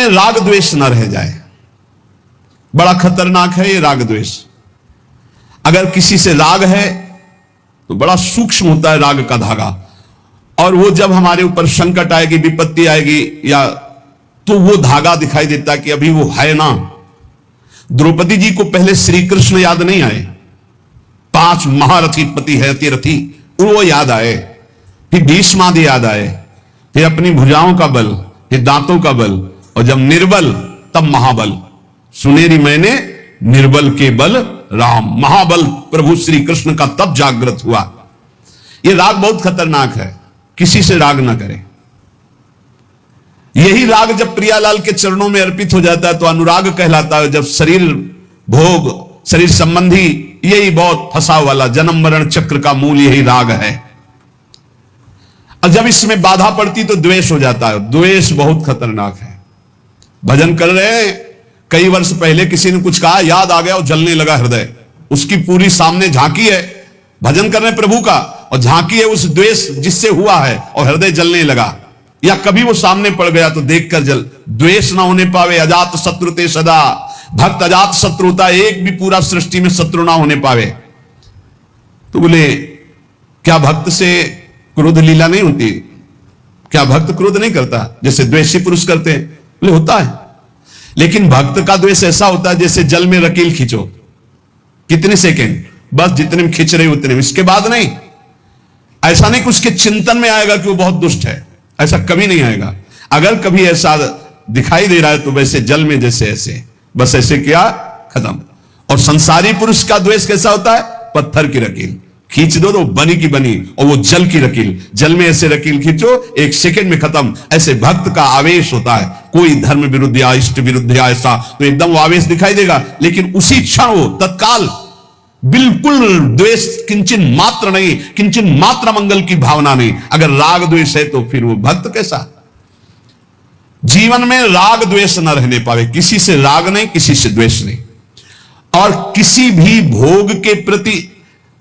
में राग द्वेष न रह जाए। बड़ा खतरनाक है ये राग द्वेष। अगर किसी से राग है तो बड़ा सूक्ष्म होता है राग का धागा, और वो जब हमारे ऊपर संकट आएगी, विपत्ति आएगी, या तो वो धागा दिखाई देता कि अभी वो है ना। द्रौपदी जी को पहले श्री कृष्ण याद नहीं आए, 5 महारथी पति है अतिरथी, वो याद आए, फिर भीष्मादि याद आए, फिर अपनी भुजाओं का बल, फिर दांतों का बल, और जब निर्बल तब महाबल। सुनेरी मैंने निर्बल के बल राम, महाबल प्रभु श्री कृष्ण का तब जागृत हुआ। यह राग बहुत खतरनाक है, किसी से राग ना करें। यही राग जब प्रियालाल के चरणों में अर्पित हो जाता है तो अनुराग कहलाता है। जब शरीर भोग, शरीर संबंधी, यही बहुत फंसा वाला जन्म मरण चक्र का मूल यही राग है। और जब इसमें बाधा पड़ती तो द्वेष हो जाता है। द्वेष बहुत खतरनाक है। भजन कर रहे हैं, कई वर्ष पहले किसी ने कुछ कहा, याद आ गया और जलने लगा हृदय, उसकी पूरी सामने झांकी है, भजन कर रहे हैं प्रभु का, और झांकी है उस द्वेष जिससे हुआ है, और हृदय जलने लगा। या कभी वो सामने पड़ गया तो देखकर जल। द्वेष ना होने पावे अजात शत्रु ते सदा, भक्त अजात शत्रु होता है, एक भी पूरा सृष्टि में शत्रु ना होने पावे। तो बोले क्या भक्त से क्रोध लीला नहीं होती? क्या भक्त क्रोध नहीं करता जैसे द्वेषी पुरुष करते हैं? बोले होता है, लेकिन भक्त का द्वेष ऐसा होता है जैसे जल में रकील खींचो, कितने सेकेंड, बस जितने में खींच रहे उतने में, इसके बाद नहीं। ऐसा नहीं कि उसके चिंतन में आएगा कि वो बहुत दुष्ट है, ऐसा कभी नहीं आएगा। अगर कभी ऐसा दिखाई दे रहा है तो वैसे जल में जैसे ऐसे, बस ऐसे किया खत्म। और संसारी पुरुष का द्वेष कैसा होता है? पत्थर की रकील खींच दो तो बनी की बनी, और वो जल की रकील, जल में ऐसे रकील खींचो 1 सेकंड में खत्म। ऐसे भक्त का आवेश होता है, कोई धर्म विरुद्ध या इष्ट विरुद्ध या ऐसा तो एकदम वो आवेश दिखाई देगा, लेकिन उसी क्षण वो तत्काल बिल्कुल द्वेष किंचन मात्र नहीं, किंचन मात्र मंगल की भावना नहीं। अगर राग द्वेष है तो फिर वो भक्त कैसा? जीवन में राग द्वेष न रहने पावे, किसी से राग नहीं, किसी से द्वेष नहीं, और किसी भी भोग के प्रति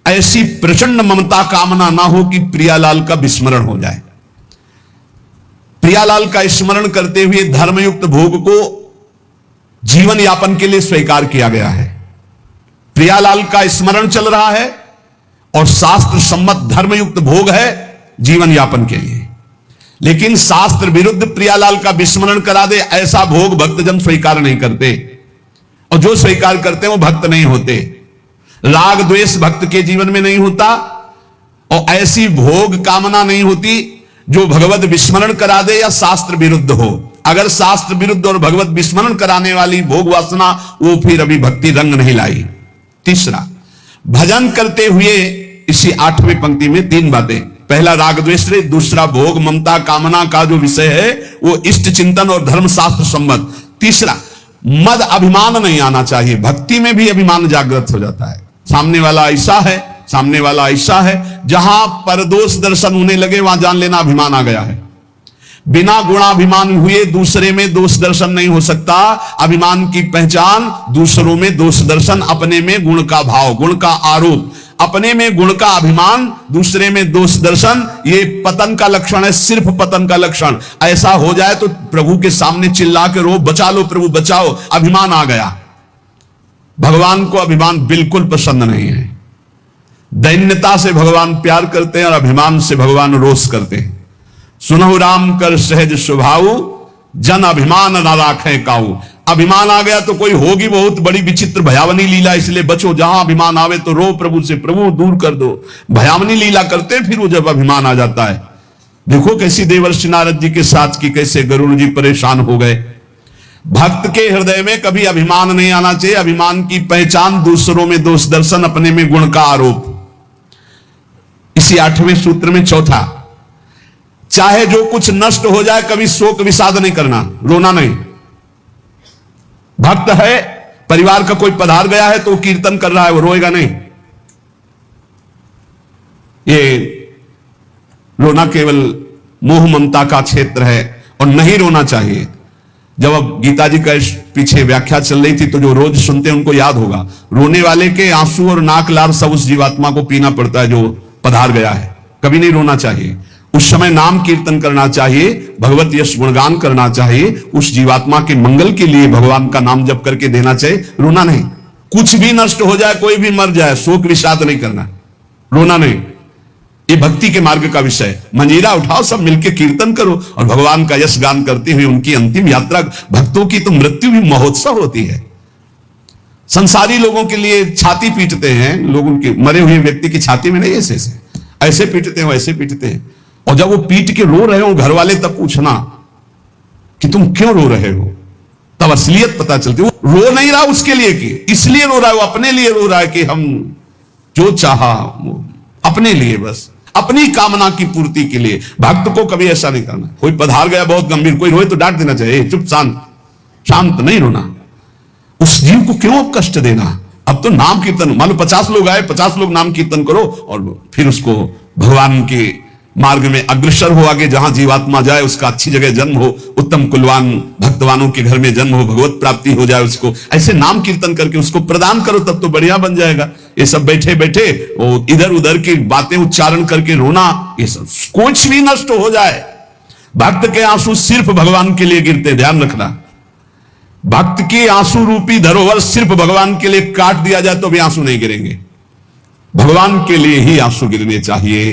ऐसी प्रचंड ममता कामना ना हो कि प्रियालाल का विस्मरण हो जाए। प्रियालाल का स्मरण करते हुए धर्मयुक्त भोग को जीवन यापन के लिए स्वीकार किया गया है। प्रियालाल का स्मरण चल रहा है और शास्त्र सम्मत धर्मयुक्त भोग है जीवन यापन के लिए, लेकिन शास्त्र विरुद्ध प्रियालाल का विस्मरण करा दे ऐसा भोग भक्तजन स्वीकार नहीं करते, और जो स्वीकार करते हैं वो भक्त नहीं होते। राग द्वेष भक्त के जीवन में नहीं होता, और ऐसी भोग कामना नहीं होती जो भगवत विस्मरण करा दे या शास्त्र विरुद्ध हो। अगर शास्त्र विरुद्ध और भगवत विस्मरण कराने वाली भोग वासना, वो फिर अभी भक्ति रंग नहीं लाई। तीसरा, भजन करते हुए इसी 8वीं पंक्ति में 3 बातें। पहला राग द्वेष, दूसरा भोग ममता कामना का जो विषय है वो इष्ट चिंतन और धर्म शास्त्र सम्मत। तीसरा, मद अभिमान नहीं आना चाहिए। भक्ति में भी अभिमान जागृत हो जाता है, सामने वाला ऐसा है, सामने वाला ऐसा है, जहां परदोष दर्शन होने लगे वहां जान लेना अभिमान आ गया है। बिना गुणाभिमान हुए दूसरे में दोष दर्शन नहीं हो सकता। अभिमान की पहचान दूसरों में दोष दर्शन, अपने में गुण का भाव, गुण का आरोप, अपने में गुण का अभिमान, दूसरे में दोष दर्शन, ये पतन का लक्षण है, सिर्फ पतन का लक्षण। ऐसा हो जाए तो प्रभु के सामने चिल्ला के रो, बचा लो प्रभु बचाओ, अभिमान आ गया। भगवान को अभिमान बिल्कुल पसंद नहीं है। दैन्यता से भगवान प्यार करते हैं और अभिमान से भगवान रोष करते हैं। सुनहु राम कर सहज स्वभाव, जन अभिमान न राखे काऊ। अभिमान आ गया तो कोई होगी बहुत बड़ी विचित्र भयावनी लीला, इसलिए बचो। जहां अभिमान आवे तो रो प्रभु से, प्रभु दूर कर दो। भयावनी लीला करते फिर वो जब अभिमान आ जाता है। देखो कैसी देवर्षि नारद जी के साथ की, कैसे गरुड़ जी परेशान हो गए। भक्त के हृदय में कभी अभिमान नहीं आना चाहिए। अभिमान की पहचान दूसरों में दोष दर्शन, अपने में गुण का आरोप। इसी 8वें सूत्र में चौथा, चाहे जो कुछ नष्ट हो जाए कभी शोक विषाद नहीं करना, रोना नहीं। भक्त है, परिवार का कोई पधार गया है तो वो कीर्तन कर रहा है, वो रोएगा नहीं। ये रोना केवल मोह ममता का क्षेत्र है और नहीं रोना चाहिए। जब अब गीता जी का पीछे व्याख्या चल रही थी तो जो रोज सुनते हैं उनको याद होगा, रोने वाले के आंसू और नाक लार सब उस जीवात्मा को पीना पड़ता है जो पधार गया है। कभी नहीं रोना चाहिए। उस समय नाम कीर्तन करना चाहिए, भगवत यश गुणगान करना चाहिए, उस जीवात्मा के मंगल के लिए भगवान का नाम जप करके देना चाहिए, रोना नहीं। कुछ भी नष्ट हो जाए, कोई भी मर जाए, शोक विषाद नहीं करना, रोना नहीं। ये भक्ति के मार्ग का विषय है। मंजीरा उठाओ, सब मिलकर कीर्तन करो और भगवान का यश गान करते हुए उनकी अंतिम यात्रा। भक्तों की तो मृत्यु भी महोत्सव होती है। संसारी लोगों के लिए छाती पीटते हैं लोग, उनके मरे हुए व्यक्ति की छाती में नहीं, ऐसे ऐसे पीटते हैं, वैसे पीटते हैं। और जब वो पीट के रो रहे हो, घर वाले तब पूछना कि तुम क्यों रो रहे हो, तब असलियत पता चलती है। वो रो नहीं रहा उसके लिए कि इसलिए रो रहा है, वो अपने लिए रो रहा है कि हम जो चाहा अपने लिए, बस अपनी कामना की पूर्ति के लिए। भक्त को कभी ऐसा नहीं करना। कोई पधार गया बहुत गंभीर, कोई रोए तो डांट देना चाहिए, चुप शांत, शांत नहीं रोना। उस जीव को क्यों अब कष्ट देना। अब तो नाम कीर्तन, मान लो 50 लोग आए, 50 लोग नाम कीर्तन करो और फिर उसको भगवान के मार्ग में अग्रसर हो, आगे जहां जीवात्मा जाए उसका अच्छी जगह जन्म हो, उत्तम कुलवान भक्तवानों के घर में जन्म हो, भगवत प्राप्ति हो जाए उसको। ऐसे नाम कीर्तन करके उसको प्रदान करो, तब तो बढ़िया बन जाएगा। ये सब बैठे बैठे वो इधर उधर की बातें उच्चारण करके रोना, ये सब कुछ भी नष्ट हो जाए। भक्त के आंसू सिर्फ भगवान के लिए गिरते, ध्यान रखना। भक्त के आंसू रूपी धरोहर सिर्फ भगवान के लिए काट दिया जाए तो भी आंसू नहीं गिरेंगे। भगवान के लिए ही आंसू गिरने चाहिए।